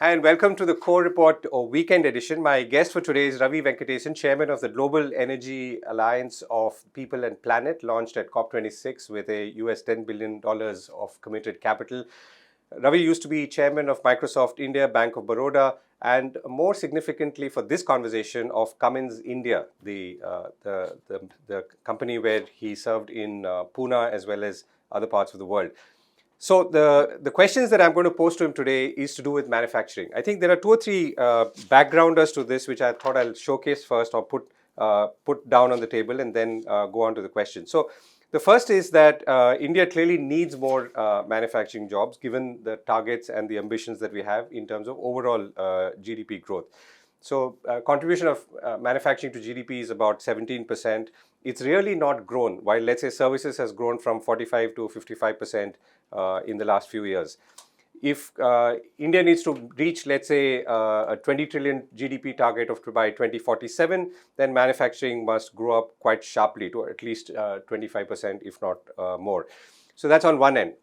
Hi, and welcome to the Core Report or Weekend Edition. My guest for today is Ravi Venkatesan, Chairman of the Global Energy Alliance of People and Planet, launched at COP26 with a US $10 billion of committed capital. Ravi used to be Chairman of Microsoft India, Bank of Baroda, and more significantly for this conversation of Cummins India, the company where he served in Pune as well as other parts of the world. So the questions that I'm going to pose to him today is to do with manufacturing. I think there are two or three backgrounders to this, which I thought I'll showcase first or put down on the table and then go on to the questions. So the first is that India clearly needs more manufacturing jobs given the targets and the ambitions that we have in terms of overall GDP growth. So contribution of manufacturing to GDP is about 17%. It's really not grown, while let's say services has grown from 45 to 55% in the last few years. If India needs to reach, let's say, a 20 trillion GDP target of by 2047, then manufacturing must grow up quite sharply to at least 25%, if not more. So that's on one end.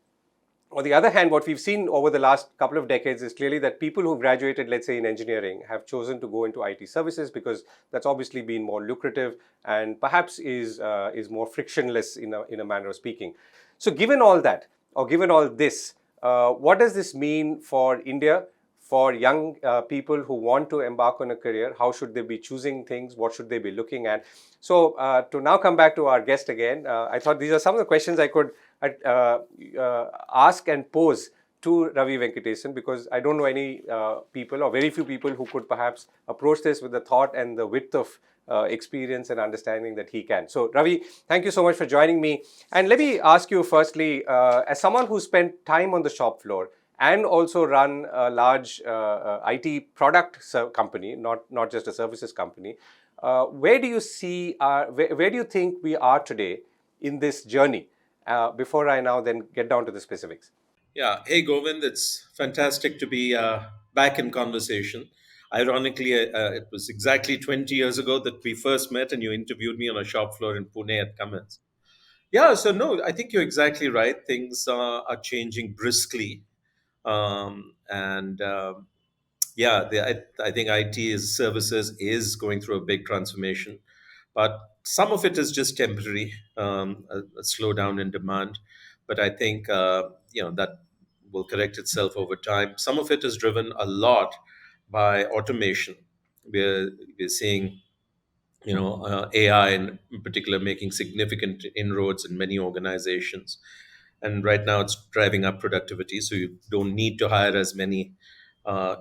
On the other hand, what we've seen over the last couple of decades is clearly that people who graduated, let's say, in engineering have chosen to go into IT services because that's obviously been more lucrative and perhaps is more frictionless in a manner of speaking. So given all that, or given all this, what does this mean for India, for young people who want to embark on a career? How should they be choosing things? What should they be looking at? So to now come back to our guest again, I thought these are some of the questions I could ask and pose to Ravi Venkatesan, because I don't know any people or very few people who could perhaps approach this with the thought and the width of experience and understanding that he can. So Ravi, thank you so much for joining me. And let me ask you firstly, as someone who spent time on the shop floor and also run a large IT product company, not just a services company, where do you see, where do you think we are today in this journey? Before I now then get down to the specifics. Yeah. Hey, Govind, it's fantastic to be back in conversation. Ironically, it was exactly 20 years ago that we first met and you interviewed me on a shop floor in Pune at Cummins. Yeah, so no, I think you're exactly right. Things are changing briskly. And yeah, I think IT is services is going through a big transformation, but some of it is just temporary, a slowdown in demand. But I think that will correct itself over time. Some of it is driven a lot by automation. We're seeing AI in particular making significant inroads in many organizations, and right now it's driving up productivity. So you don't need to hire as many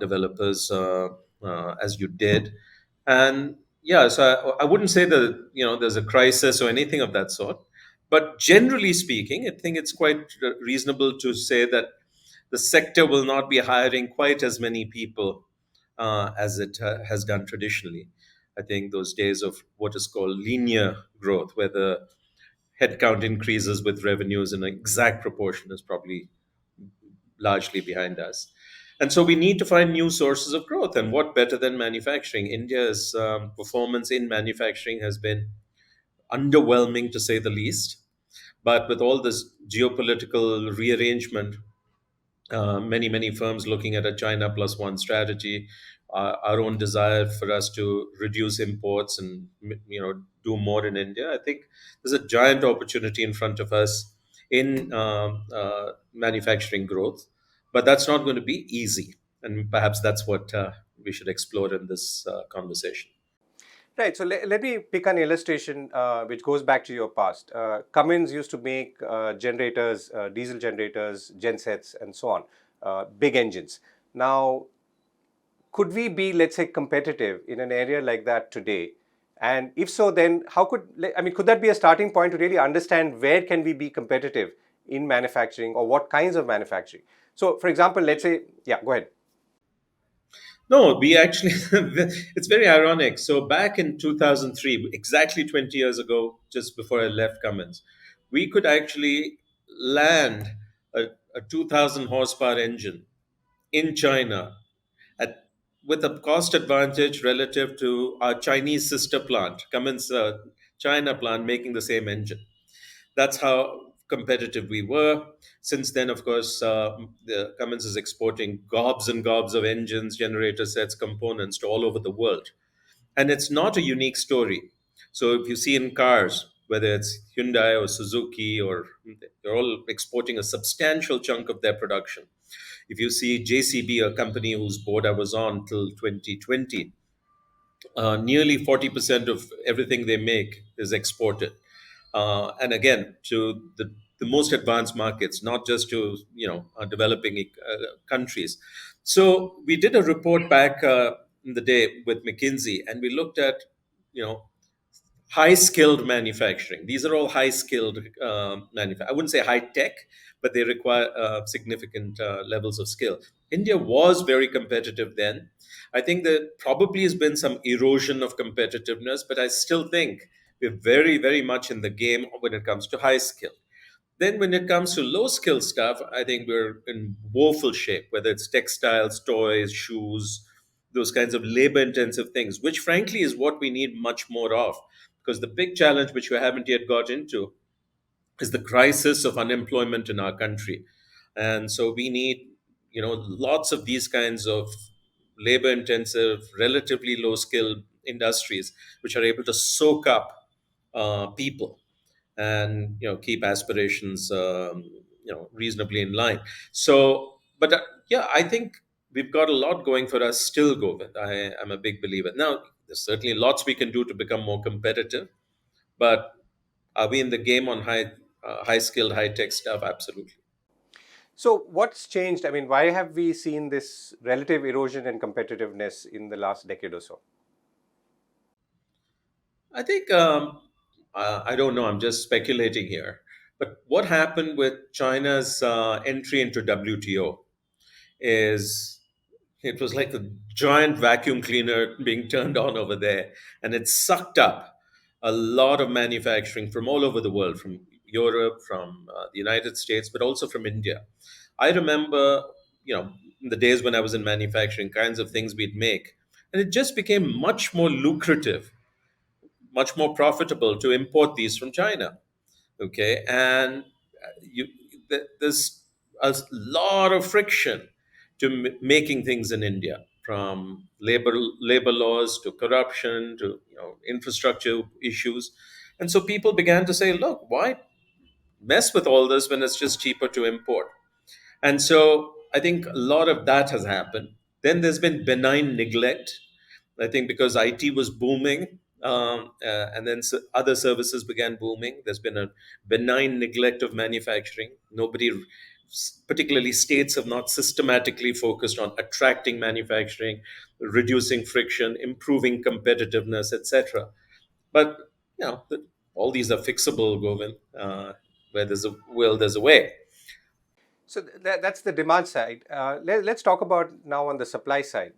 developers as you did, and yeah, so I wouldn't say that there's a crisis or anything of that sort, but generally speaking, I think it's quite reasonable to say that the sector will not be hiring quite as many people as it has done traditionally. I think those days of what is called linear growth, where the headcount increases with revenues in an exact proportion, is probably largely behind us. And so we need to find new sources of growth. And what better than manufacturing? India's performance in manufacturing has been underwhelming, to say the least. But with all this geopolitical rearrangement, many firms looking at a China plus one strategy, our own desire for us to reduce imports and do more in India. I think there's a giant opportunity in front of us in manufacturing growth, but that's not going to be easy, and perhaps that's what we should explore in this conversation. Right. So let me pick an illustration which goes back to your past. Cummins used to make generators, diesel generators, gensets, and so on, big engines. Now, could we be, let's say, competitive in an area like that today? And if so, then how could that be a starting point to really understand where can we be competitive in manufacturing or what kinds of manufacturing? So, for example, let's say, yeah, go ahead. No, we actually, it's very ironic. So back in 2003, exactly 20 years ago, just before I left Cummins, we could actually land a 2000 horsepower engine in China at with a cost advantage relative to our Chinese sister plant, Cummins China plant, making the same engine. That's how competitive we were. Since then, of course, the Cummins is exporting gobs and gobs of engines, generator sets, components to all over the world. And it's not a unique story. So if you see in cars, whether it's Hyundai or Suzuki, or they're all exporting a substantial chunk of their production. If you see JCB, a company whose board I was on till 2020, nearly 40% of everything they make is exported. And again, to the most advanced markets, not just to developing countries. So we did a report back in the day with McKinsey, and we looked at you know high skilled manufacturing. These are all high skilled manufacturing. I wouldn't say high tech, but they require significant levels of skill. India was very competitive then. I think there probably has been some erosion of competitiveness, but I still think we're very, very much in the game when it comes to high skill. Then, when it comes to low skill stuff, I think we're in woeful shape, whether it's textiles, toys, shoes, those kinds of labor intensive things, which frankly is what we need much more of. Because the big challenge, which we haven't yet got into, is the crisis of unemployment in our country. And so we need, lots of these kinds of labor intensive, relatively low skilled industries, which are able to soak up people and keep aspirations reasonably in line. So but yeah, I think we've got a lot going for us still, Govind. I'm a big believer. Now there's certainly lots we can do to become more competitive, but are we in the game on high skilled, high tech stuff? Absolutely. So, what's changed? I mean, why have we seen this relative erosion in competitiveness in the last decade or so? I think I don't know. I'm just speculating here. But what happened with China's entry into WTO is it was like a giant vacuum cleaner being turned on over there, and it sucked up a lot of manufacturing from all over the world, from Europe, from the United States, but also from India. I remember, in the days when I was in manufacturing, kinds of things we'd make, and it just became much more lucrative, much more profitable to import these from China. Okay, and there's a lot of friction to making things in India, from labor laws to corruption to infrastructure issues. And so people began to say, look, why mess with all this when it's just cheaper to import? And so I think a lot of that has happened. Then there's been benign neglect. I think because IT was booming, and then other services began booming. There's been a benign neglect of manufacturing. Nobody, particularly states, have not systematically focused on attracting manufacturing, reducing friction, improving competitiveness, etc. But all these are fixable, Govind. Where there's a will, there's a way. So that's the demand side. Let's talk about now on the supply side.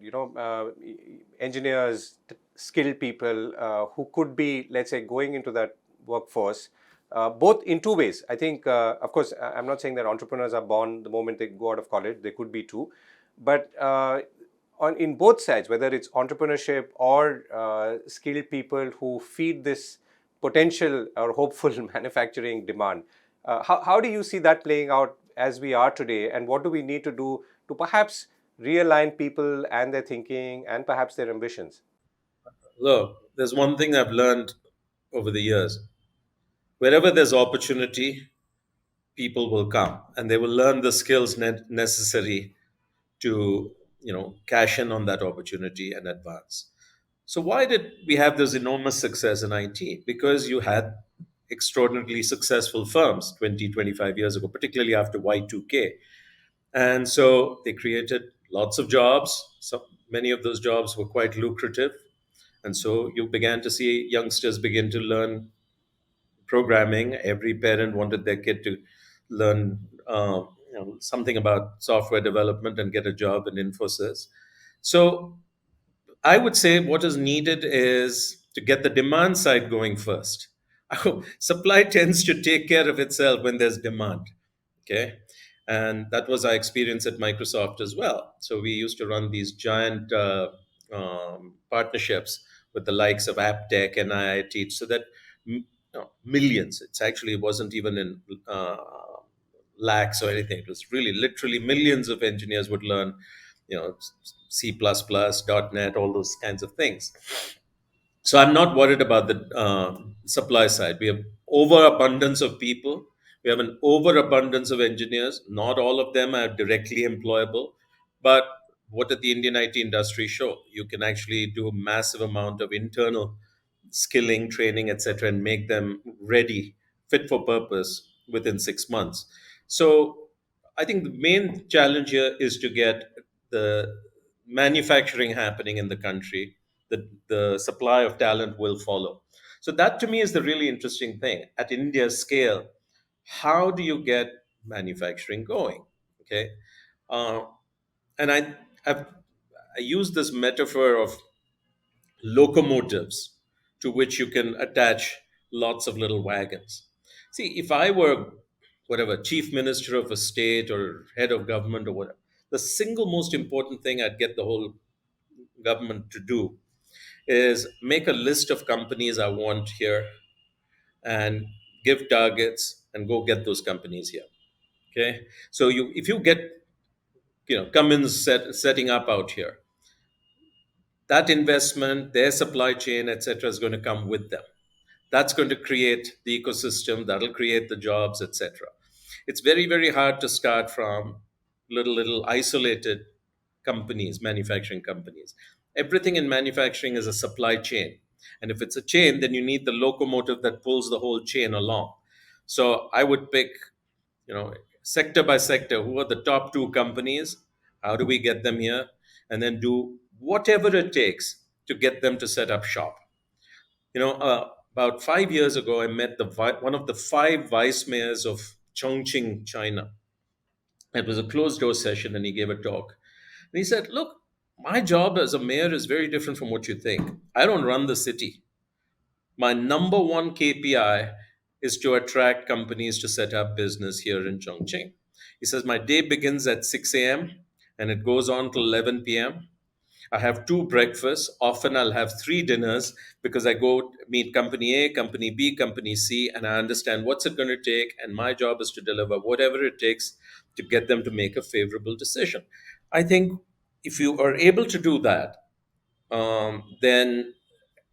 Engineers, skilled people who could be, let's say, going into that workforce, both in two ways. I think, of course, I'm not saying that entrepreneurs are born the moment they go out of college. They could be too, but in both sides, whether it's entrepreneurship or skilled people who feed this potential or hopeful manufacturing demand. How do you see that playing out as we are today, and what do we need to do to perhaps realign people and their thinking and perhaps their ambitions? Look, there's one thing I've learned over the years. Wherever there's opportunity, people will come and they will learn the skills necessary to cash in on that opportunity and advance. So why did we have this enormous success in IT? Because you had extraordinarily successful firms 20, 25 years ago, particularly after Y2K. And so they created lots of jobs. So many of those jobs were quite lucrative. And so you began to see youngsters begin to learn programming. Every parent wanted their kid to learn something about software development and get a job in Infosys. So I would say what is needed is to get the demand side going first. Supply tends to take care of itself when there's demand. Okay. And that was our experience at Microsoft as well. So we used to run these giant partnerships with the likes of AppTech and IIT so that no, millions. It wasn't even in lakhs or anything. It was really literally millions of engineers would learn, C++, .NET, all those kinds of things. So I'm not worried about the supply side. We have overabundance of people. We have an overabundance of engineers. Not all of them are directly employable, but what did the Indian IT industry show? You can actually do a massive amount of internal skilling, training, etc., and make them ready, fit for purpose within 6 months. So I think the main challenge here is to get the manufacturing happening in the country. The supply of talent will follow. So that to me is the really interesting thing. At India's scale, how do you get manufacturing going? Okay, uh, and I've, I use this metaphor of locomotives to which you can attach lots of little wagons. See, if I were whatever chief minister of a state or head of government or whatever, the single most important thing I'd get the whole government to do is make a list of companies I want here and give targets and go get those companies here. Okay, so if you get Cummins setting up out here, that investment, their supply chain, etc., is going to come with them. That's going to create the ecosystem, that'll create the jobs, etc. It's very, very hard to start from little isolated companies, manufacturing companies. Everything in manufacturing is a supply chain. And if it's a chain, then you need the locomotive that pulls the whole chain along. So I would pick, sector by sector, who are the top two companies? How do we get them here? And then do whatever it takes to get them to set up shop. About 5 years ago, I met one of the five vice mayors of Chongqing, China. It was a closed door session, and he gave a talk. And he said, "Look, my job as a mayor is very different from what you think. I don't run the city. My number one KPI is to attract companies to set up business here in Chongqing." He says, "My day begins at 6 a.m. and it goes on till 11 p.m. I have two breakfasts. Often I'll have three dinners because I go meet company A, company B, company C, and I understand what's it going to take. And my job is to deliver whatever it takes to get them to make a favorable decision." I think if you are able to do that, then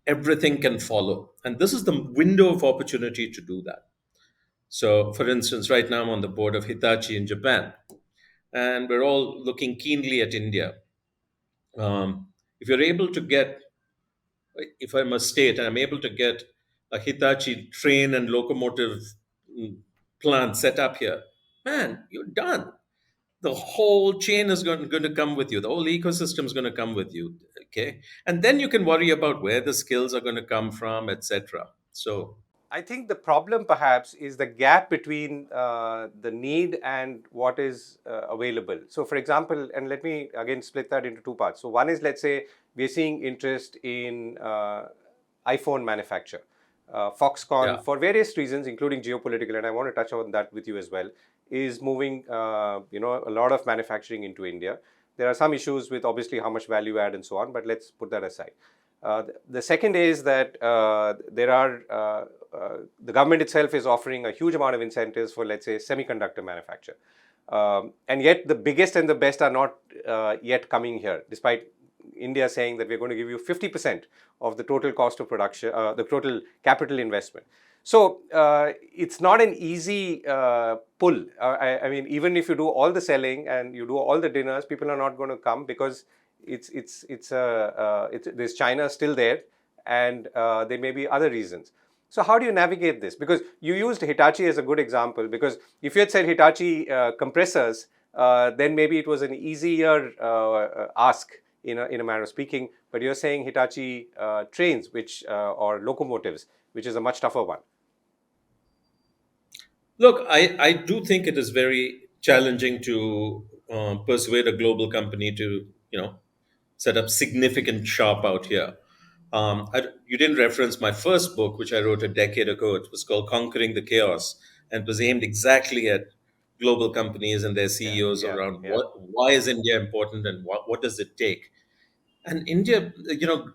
everything can follow. And this is the window of opportunity to do that. So, for instance, right now I'm on the board of Hitachi in Japan, and we're all looking keenly at India. If you're able to get, if I must state, I'm able to get a Hitachi train and locomotive mm, plant set up here, man, you're done. The whole chain is going to come with you. The whole ecosystem is going to come with you. Okay, and then you can worry about where the skills are going to come from, etc. So I think the problem perhaps is the gap between the need and what is available. So, for example, and let me again split that into two parts. So, one is, let's say we're seeing interest in iPhone manufacture. Foxconn, yeah, for various reasons, including geopolitical, and I want to touch on that with you as well, is moving a lot of manufacturing into India. There are some issues with obviously how much value add and so on, but let's put that aside. The second is that the government itself is offering a huge amount of incentives for, let's say, semiconductor manufacture. And yet the biggest and the best are not yet coming here, despite India saying that we're going to give you 50% of the total cost of production, the total capital investment. So it's not an easy pull. I mean, even if you do all the selling and you do all the dinners, people are not going to come because there's China still there, and there may be other reasons. So how do you navigate this? Because you used Hitachi as a good example. Because if you had said Hitachi compressors, then maybe it was an easier ask in a manner of speaking. But you're saying Hitachi trains, or locomotives, which is a much tougher one. look, I do think it is very challenging to persuade a global company to set up significant shop out here. You didn't reference my first book, which I wrote a decade ago. It was called Conquering the Chaos, and it was aimed exactly at global companies and their Yeah, CEOs yeah, around yeah. why is India important and what does it take. And India,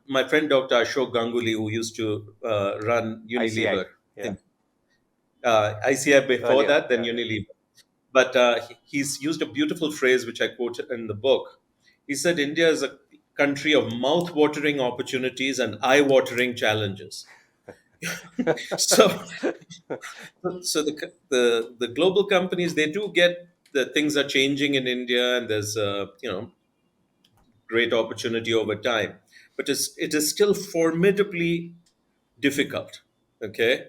my friend Dr. Ashok Ganguly, who used to run ICI. Unilever, Yeah. ICI before Earlier. that, then Yeah. Unilever. But he's used a beautiful phrase which I quote in the book. He said, India is a country of mouth-watering opportunities and eye-watering challenges. So, so the global companies, they do get that things are changing in India, and there's great opportunity over time, but it is still formidably difficult. Okay,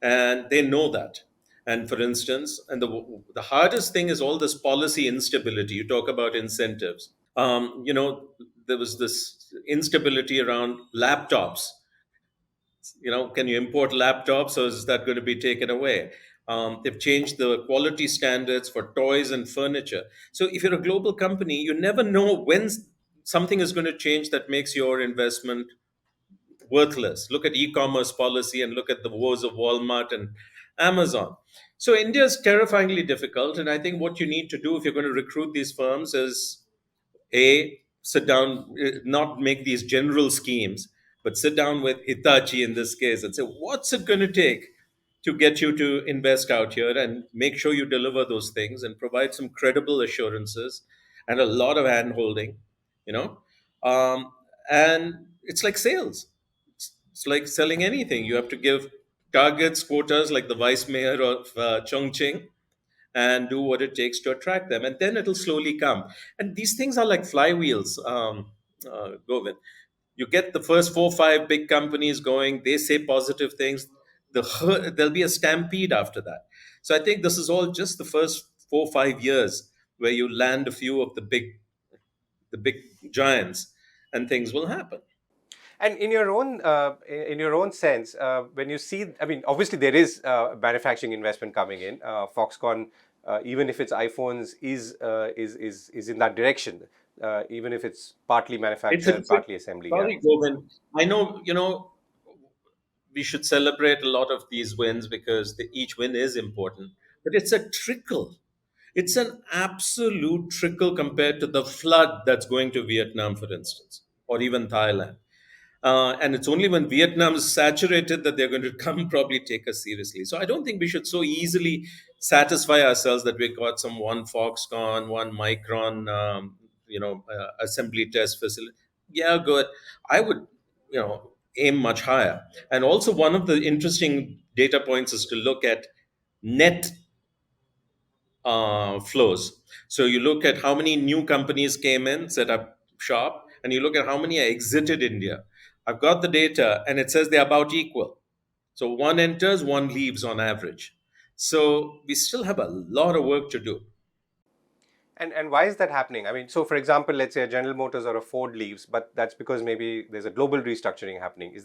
and they know that. And for instance, and the hardest thing is all this policy instability. You talk about incentives. There was this instability around laptops. Can you import laptops, or is that going to be taken away? They've changed the quality standards for toys and furniture. So if you're a global company, you never know when something is going to change that makes your investment worthless. Look at e-commerce policy and look at the woes of Walmart and Amazon. So India is terrifyingly difficult, and I think what you need to do if you're going to recruit these firms is a sit down, not make these general schemes, but sit down with Hitachi in this case and say, what's it going to take to get you to invest out here, and make sure you deliver those things and provide some credible assurances and a lot of hand holding, you know. Um, and it's like sales. It's like selling anything. You have to give targets, quotas, like the vice mayor of Chongqing, and do what it takes to attract them, and then it'll slowly come. And these things are like flywheels, Govind. You get the first 4 5 big companies going, they say positive things, there'll be a stampede after that. So I think this is all just the first 4 5 years, where you land a few of the big giants, and things will happen. And in your own sense, when you see, I mean, obviously there is manufacturing investment coming in. Foxconn, even if it's iPhones, is in that direction. Even if it's partly It's a manufactured, trick. partly assembly. Yeah. Sorry, Govind. I know, we should celebrate a lot of these wins because each win is important, but it's a trickle. It's an absolute trickle compared to the flood that's going to Vietnam, for instance, or even Thailand. And it's only when Vietnam is saturated that they're going to come probably take us seriously. So I don't think we should so easily satisfy ourselves that we got some one Foxconn, one Micron, assembly test facility. Yeah, good. I would, aim much higher. And also, one of the interesting data points is to look at net flows. So you look at how many new companies came in, set up shop, and you look at how many exited India. I've got the data, and it says they're about equal. So one enters, one leaves on average. So we still have a lot of work to do. And why is that happening? I mean, so for example, let's say a General Motors or a Ford leaves, but that's because maybe there's a global restructuring happening.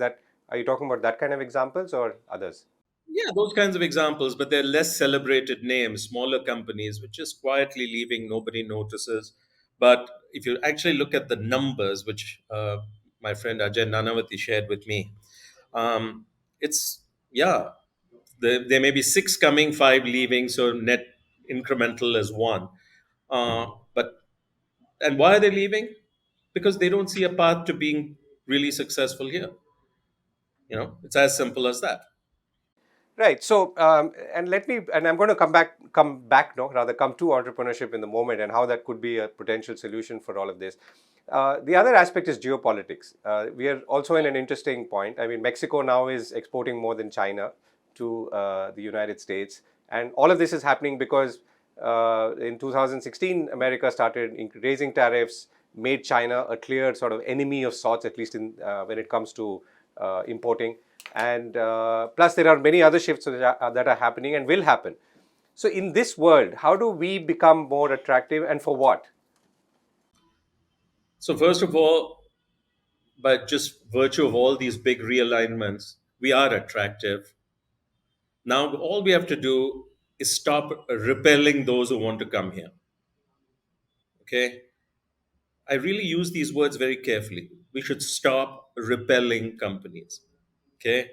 Are you talking about that kind of examples or others? Yeah, those kinds of examples, but they're less celebrated names, smaller companies, which is quietly leaving, nobody notices. But if you actually look at the numbers, which my friend Ajay Nanavati shared with me, um, it's, yeah, there may be six coming, five leaving, so net incremental is one. But and why are they leaving? Because they don't see a path to being really successful here. It's as simple as that. Right. So, and I'm going to no, rather come to entrepreneurship in the moment and how that could be a potential solution for all of this. The other aspect is geopolitics. We are also in an interesting point. I mean, Mexico now is exporting more than China to the United States, and all of this is happening because in 2016, America started raising tariffs, made China a clear sort of enemy of sorts, at least in when it comes to importing. And plus, there are many other shifts that are happening and will happen. So, in this world, how do we become more attractive, and for what? So first of all, by just virtue of all these big realignments, we are attractive. Now, all we have to do is stop repelling those who want to come here. Okay? I really use these words very carefully. We should stop repelling companies. Okay?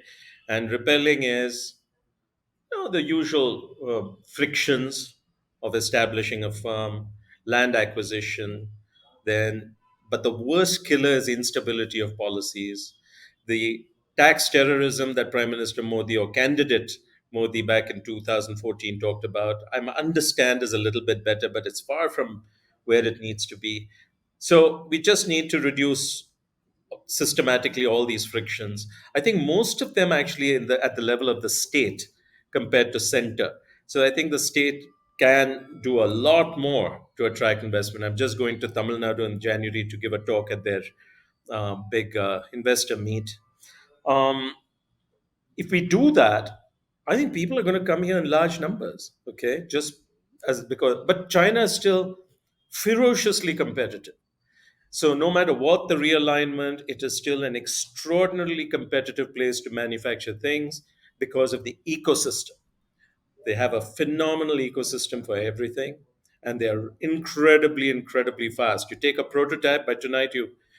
And repelling is, the usual frictions of establishing a firm, land acquisition, then, but the worst killer is instability of policies, the tax terrorism that Prime Minister Modi or candidate Modi back in 2014 talked about. I understand is a little bit better, but it's far from where it needs to be. So we just need to reduce systematically all these frictions. I think most of them actually at the level of the state compared to center. So I think the state can do a lot more to attract investment. I'm just going to Tamil Nadu in January to give a talk at their big investor meet. Um, if we do that, I think people are going to come here in large numbers. Okay, just as because, but China is still ferociously competitive. So, no matter what the realignment, it is still an extraordinarily competitive place to manufacture things because of the ecosystem. They have a phenomenal ecosystem for everything, and they are incredibly fast. You take a prototype by tonight,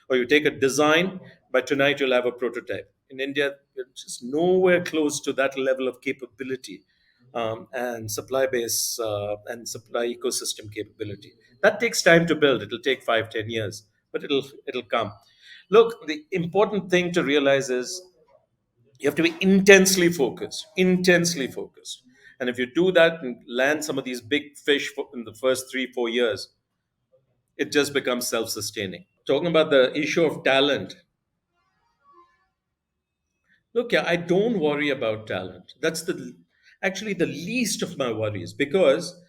or you take a design by tonight, you'll have a prototype. In India, we're just nowhere close to that level of capability and supply base and supply ecosystem capability. That takes time to build. It'll take 5, 10 years, but it'll come. Look, the important thing to realize is you have to be intensely focused. And if you do that and land some of these big fish in the first 3, 4 years, it just becomes self-sustaining. Talking about the issue of talent, look, yeah, I don't worry about talent. That's the actually the least of my worries because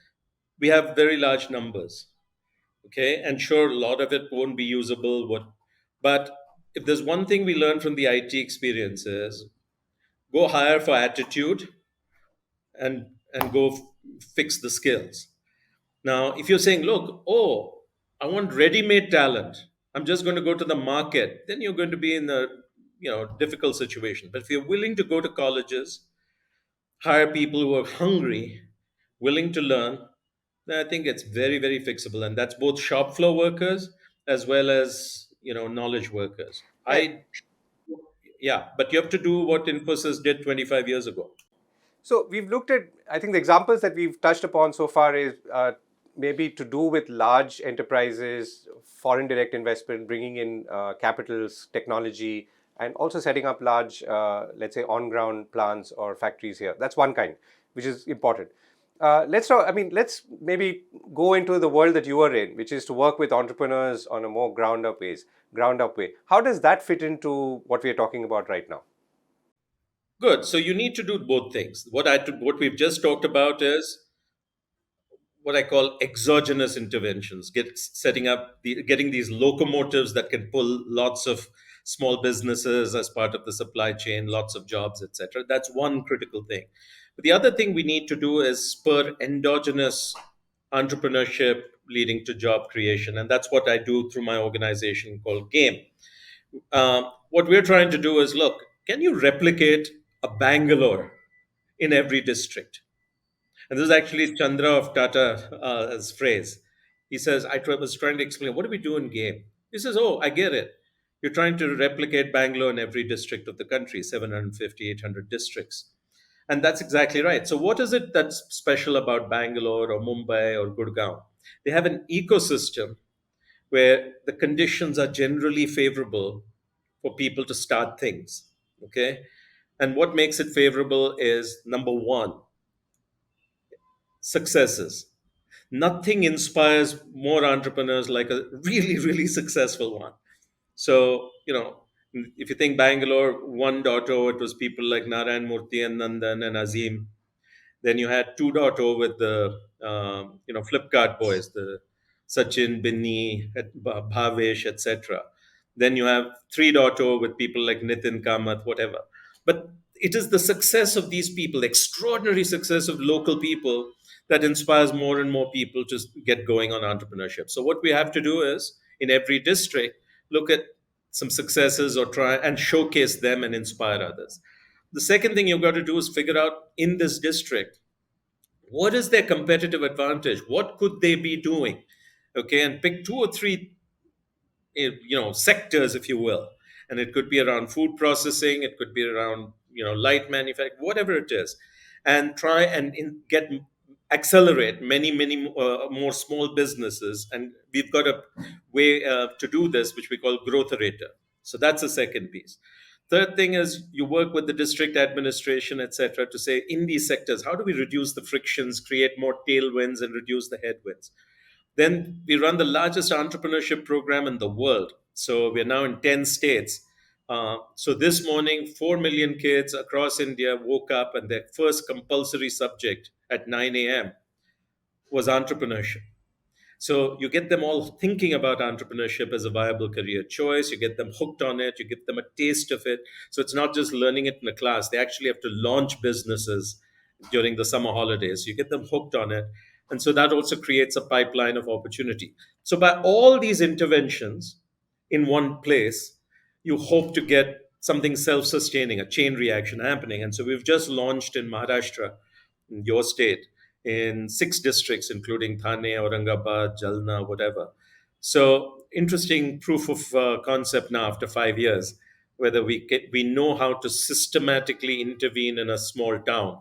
we have very large numbers. Okay, and sure, a lot of it won't be usable. But if there's one thing we learned from the IT experience is go hire for attitude and go fix the skills. Now, if you're saying, look, oh, I want ready-made talent, I'm just going to go to the market, then you're going to be in a difficult situation. But if you're willing to go to colleges, hire people who are hungry, willing to learn, then I think it's very fixable, and that's both shop floor workers as well as knowledge workers. Right. I Yeah, but you have to do what Infosys did 25 years ago. So we've looked at, I think the examples that we've touched upon so far is maybe to do with large enterprises, foreign direct investment, bringing in capitals, technology, and also setting up large, let's say, on-ground plants or factories here. That's one kind, which is important. Let's talk, I mean, let's maybe go into the world that you are in, which is to work with entrepreneurs on a more ground up way. How does that fit into what we are talking about right now? Good. So you need to do both things. What we've just talked about is what I call exogenous interventions, getting these locomotives that can pull lots of small businesses as part of the supply chain, lots of jobs, etc. That's one critical thing. But the other thing we need to do is spur endogenous entrepreneurship leading to job creation, and that's what I do through my organization called GAME. What we're trying to do is look, can you replicate a Bangalore in every district? And this is actually Chandra of Tata's phrase. He says, was trying to explain, what do we do in game? He says, oh, I get it. You're trying to replicate Bangalore in every district of the country, 750, 800 districts. And that's exactly right. So, what is it that's special about Bangalore or Mumbai or Gurgaon? They have an ecosystem where the conditions are generally favorable for people to start things. Okay. And what makes it favorable is number one, successes. Nothing inspires more entrepreneurs like a really successful one. So, if you think Bangalore 1.0, it was people like Narayan Murthy and Nandan and Azim. Then you had 2.0 with the Flipkart boys, the Sachin, Binny, Bhavesh, etc. Then you have 3.0 with people like Nitin Kamath, whatever. But it is the success of these people, extraordinary success of local people, that inspires more and more people to get going on entrepreneurship. So what we have to do is, in every district, look at some successes or try and showcase them and inspire others. The second thing you've got to do is figure out in this district, what is their competitive advantage? What could they be doing? Okay, and pick two or three sectors, if you will. And it could be around food processing, it could be around light manufacturing, whatever it is, and try and get accelerate many more small businesses. And we've got a way to do this, which we call growth rater. So that's the second piece. Third thing is you work with the district administration, etc., to say in these sectors, how do we reduce the frictions, create more tailwinds, and reduce the headwinds? Then we run the largest entrepreneurship program in the world. So we're now in 10 states. So this morning, 4 million kids across India woke up and their first compulsory subject at 9 a.m. was entrepreneurship. So you get them all thinking about entrepreneurship as a viable career choice. You get them hooked on it. You give them a taste of it. So it's not just learning it in a class. They actually have to launch businesses during the summer holidays. You get them hooked on it. And so that also creates a pipeline of opportunity. So by all these interventions in one place, you hope to get something self-sustaining, a chain reaction happening. And so we've just launched in Maharashtra, in your state, in 6 districts, including Thane, Aurangabad, Jalna, whatever. So interesting proof of concept now after 5 years, whether we know how to systematically intervene in a small town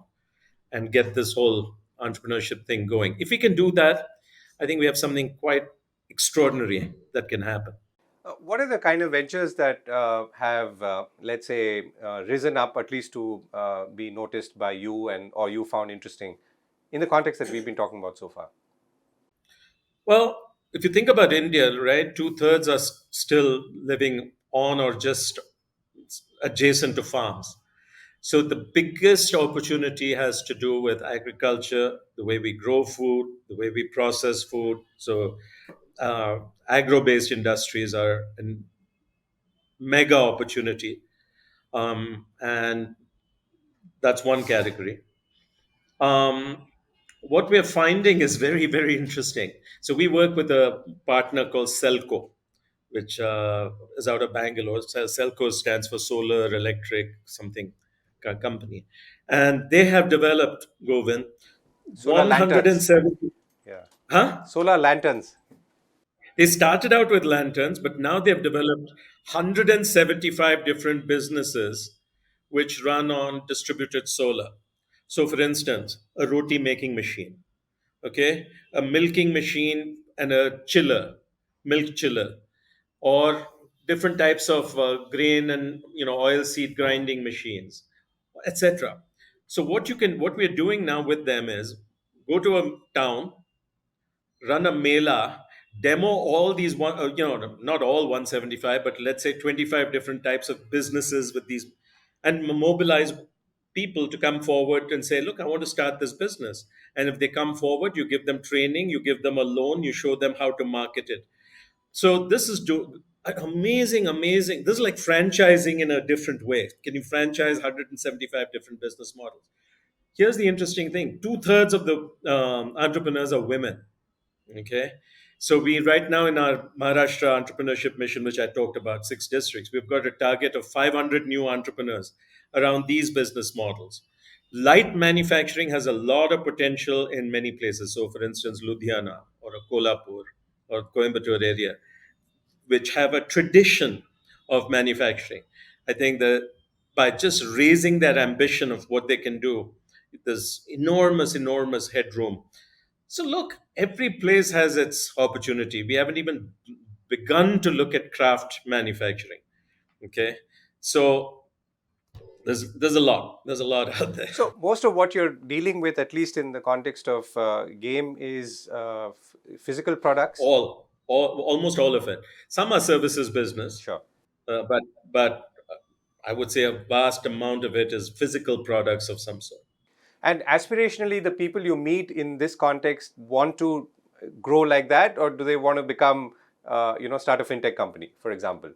and get this whole entrepreneurship thing going. If we can do that, I think we have something quite extraordinary that can happen. What are the kind of ventures that have, let's say, risen up at least to be noticed by you and or you found interesting in the context that we've been talking about so far? Well, if you think about India, right, two-thirds are still living on or just adjacent to farms. So the biggest opportunity has to do with agriculture, the way we grow food, the way we process food. So uh, agro-based industries are a mega opportunity, and that's one category. Um, what we're finding is very, very interesting. So we work with a partner called Selco, which is out of Bangalore. So Selco stands for Solar Electric something company, and they have developed, Govind, Solar lanterns. 170. Yeah. Huh? Solar lanterns. They started out with lanterns, but now they've developed 175 different businesses which run on distributed solar. So, for instance, a roti making machine, okay, a milking machine and a chiller, milk chiller, or different types of grain and oil seed grinding machines, etc. So what we're doing now with them is go to a town, run a mela, demo all these not all 175, but let's say 25 different types of businesses with these, and mobilize people to come forward and say, look, I want to start this business. And if they come forward, you give them training, you give them a loan, you show them how to market it. So this is amazing, amazing. This is like franchising in a different way. Can you franchise 175 different business models? Here's the interesting thing: two-thirds of the entrepreneurs are women. Okay. So we right now in our Maharashtra entrepreneurship mission, which I talked about, 6 districts, we've got a target of 500 new entrepreneurs around these business models. Light manufacturing has a lot of potential in many places. So, for instance, Ludhiana or a Kolhapur or Coimbatore area, which have a tradition of manufacturing. I think that by just raising that ambition of what they can do, there's enormous, enormous headroom. So, look, every place has its opportunity. We haven't even begun to look at craft manufacturing. Okay. So, there's a lot out there. So most of what you're dealing with, at least in the context of game, is physical products. Almost all of it. Some are services business, Sure. but I would say a vast amount of it is physical products of some sort. And aspirationally, the people you meet in this context want to grow like that, or do they want to become, start a fintech company, for example?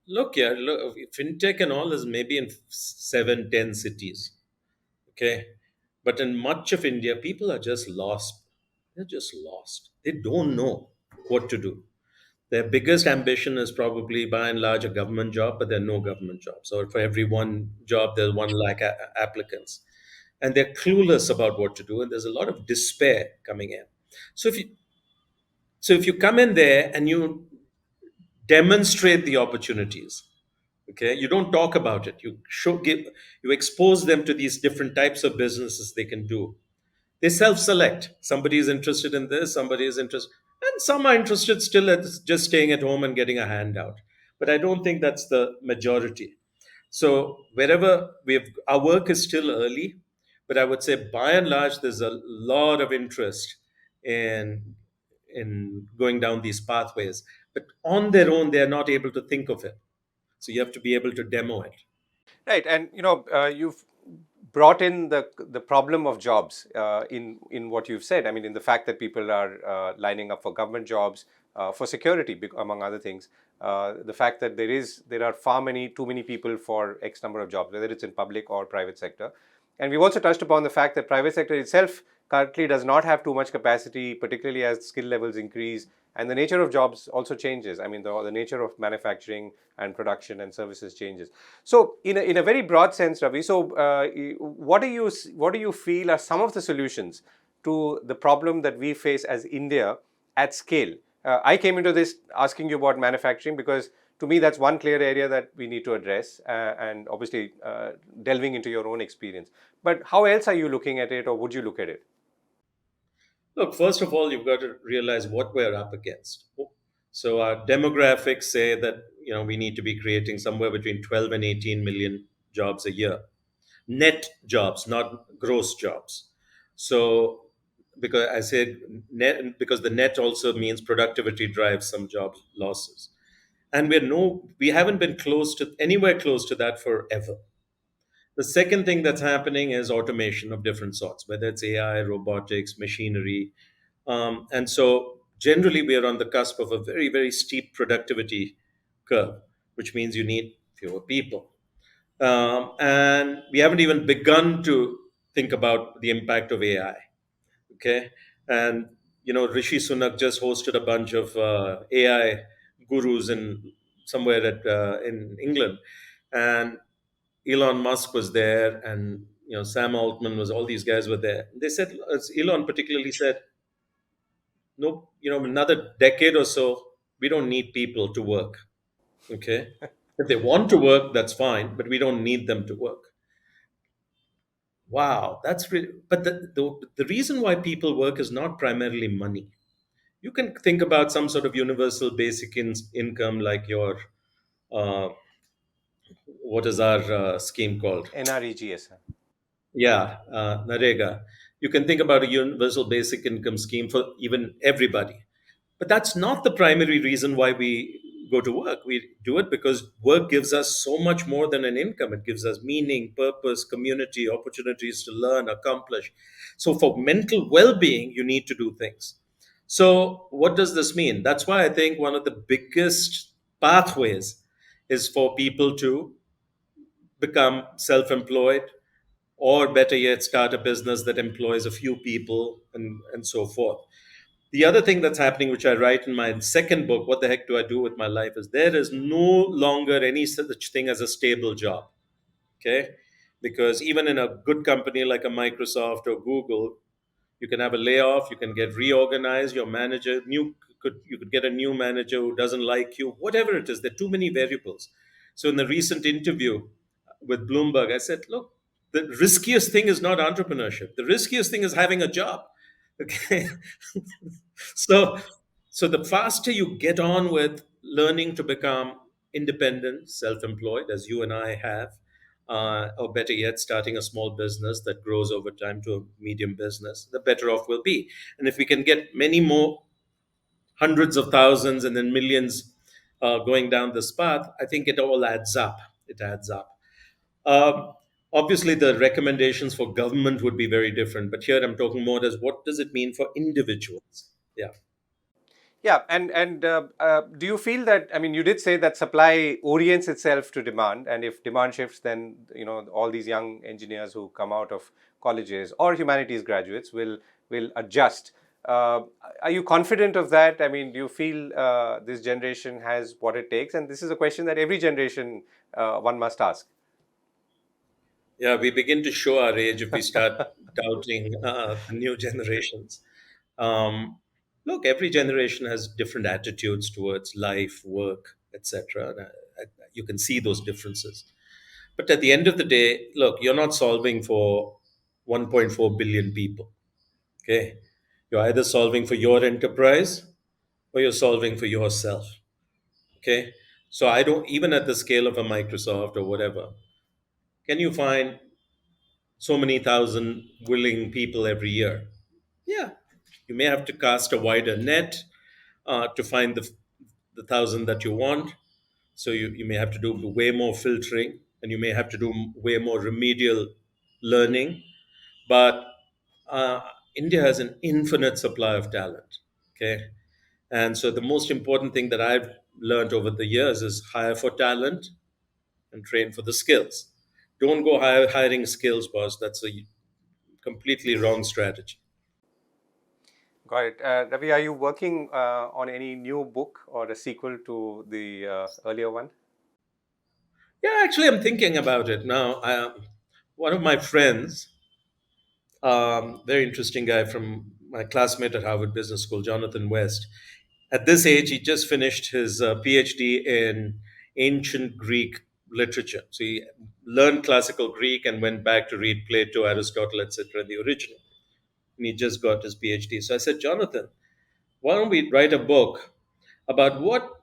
Look, yeah, look, fintech and all is maybe in 7, 10 cities. Okay. But in much of India, people are just lost. They're just lost. They don't know what to do. Their biggest ambition is probably by and large a government job, but there are no government jobs. Or for every one job, there's 1 lakh applicants. And they're clueless about what to do. And there's a lot of despair coming in. So if you so if you come in there and you demonstrate the opportunities, okay, you don't talk about it. You expose them to these different types of businesses they can do. They self-select. Somebody is interested in this, somebody is interested, and some are interested still at just staying at home and getting a handout. But I don't think that's the majority. So wherever our work is still early, but I would say by and large there's a lot of interest in going down these pathways. But on their own, they are not able to think of it. So you have to be able to demo it. Right, and you've brought in the problem of jobs in what you've said. I mean, in the fact that people are lining up for government jobs, for security, among other things. The fact that there are too many people for X number of jobs, whether it's in public or private sector. And we've also touched upon the fact that private sector itself currently does not have too much capacity, particularly as skill levels increase, and the nature of jobs also changes. I mean, the nature of manufacturing and production and services changes. So, in a very broad sense, Ravi, so what do you feel are some of the solutions to the problem that we face as India at scale? I came into this asking you about manufacturing because to me that's one clear area that we need to address, and obviously delving into your own experience. But how else are you looking at it, or would you look at it? Look, first of all, you've got to realize what we're up against. So our demographics say that we need to be creating somewhere between 12 and 18 million jobs a year, net jobs, not gross jobs. So because I said net, because the net also means productivity drives some job losses, and we haven't been close to anywhere close to that forever. The second thing that's happening is automation of different sorts, whether it's AI, robotics, machinery. And so generally, we are on the cusp of a very, very steep productivity curve, which means you need fewer people. And we haven't even begun to think about the impact of AI. Okay. And, Rishi Sunak just hosted a bunch of AI gurus somewhere in England. And Elon Musk was there, and Sam Altman was. All these guys were there. They said, as Elon particularly said, no, another decade or so, we don't need people to work. Okay, if they want to work, that's fine, but we don't need them to work. Wow, that's really. But the reason why people work is not primarily money. You can think about some sort of universal basic income, like your uh, what is our scheme called? NREGS. Yeah, Narega. You can think about a universal basic income scheme for even everybody. But that's not the primary reason why we go to work. We do it because work gives us so much more than an income. It gives us meaning, purpose, community, opportunities to learn, accomplish. So, for mental well being, you need to do things. So, what does this mean? That's why I think one of the biggest pathways is for people to become self employed, or better yet, start a business that employs a few people, and so forth. The other thing that's happening, which I write in my second book, What the Heck Do I Do with My Life, is there is no longer any such thing as a stable job. Okay. Because even in a good company like a Microsoft or Google, you can have a layoff, you can get reorganized, your manager new could you could get a new manager who doesn't like you, whatever it is. There are too many variables. So in the recent interview with Bloomberg, I said, look, the riskiest thing is not entrepreneurship. The riskiest thing is having a job. Okay. so so the faster you get on with learning to become independent, self-employed, as you and I have, or better yet, starting a small business that grows over time to a medium business, the better off we'll be. And if we can get many more hundreds of thousands and then millions going down this path, I think it all adds up. It adds up. Um, Obviously, the recommendations for government would be very different, but here I'm talking more as what does it mean for individuals? Yeah. Yeah, and do you feel that, I mean, you did say that supply orients itself to demand, and if demand shifts, then all these young engineers who come out of colleges or humanities graduates will adjust. Uh, are you confident of that? I mean, do you feel this generation has what it takes? And this is a question that every generation one must ask. Yeah, we begin to show our age if we start doubting the new generations. Um, Look, every generation has different attitudes towards life, work, etc. And you can see those differences. But at the end of the day, look, you're not solving for 1.4 billion people. Okay. You're either solving for your enterprise or you're solving for yourself. Okay. So I don't, even at the scale of a Microsoft or whatever, Can you find so many thousand willing people every year? Yeah, you may have to cast a wider net to find the thousand that you want. So you may have to do way more filtering, and you may have to do way more remedial learning. But uh, India has an infinite supply of talent. Okay. And so the most important thing that I've learned over the years is hire for talent and train for the skills. Don't go hiring skills, boss. That's a completely wrong strategy. Got it. Ravi, are you working on any new book or a sequel to the earlier one? Yeah, actually, I'm thinking about it now. One of my friends, very interesting guy from my classmate at Harvard Business School, Jonathan West. At this age, he just finished his PhD in ancient Greek literature. So he learned classical Greek and went back to read Plato, Aristotle, etc., the original. And he just got his PhD. So I said, Jonathan, why don't we write a book about what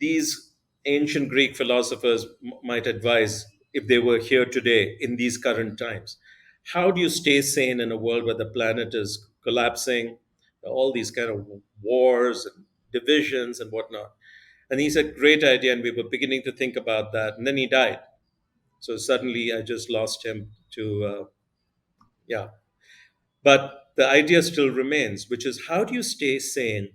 these ancient Greek philosophers might advise if they were here today in these current times? How do you stay sane in a world where the planet is collapsing, all these kind of wars and divisions and whatnot? And he said, great idea. And we were beginning to think about that. And then he died. So suddenly I just lost him to, yeah. But the idea still remains, which is how do you stay sane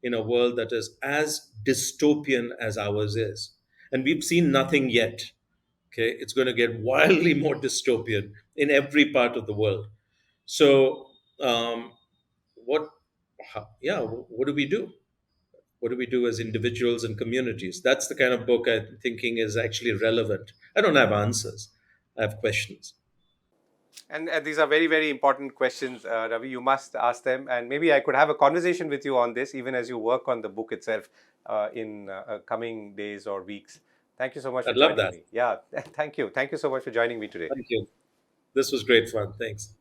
in a world that is as dystopian as ours is? And we've seen nothing yet. Okay, it's going to get wildly more dystopian in every part of the world. So, what? Yeah, what do we do? What do we do as individuals and communities? That's the kind of book I'm thinking is actually relevant. I don't have answers. I have questions. And these are very, very important questions, Ravi. You must ask them. And maybe I could have a conversation with you on this, even as you work on the book itself in coming days or weeks. Thank you so much for I'd love joining that. me. Yeah, thank you. Thank you so much for joining me today. Thank you. This was great fun. Thanks.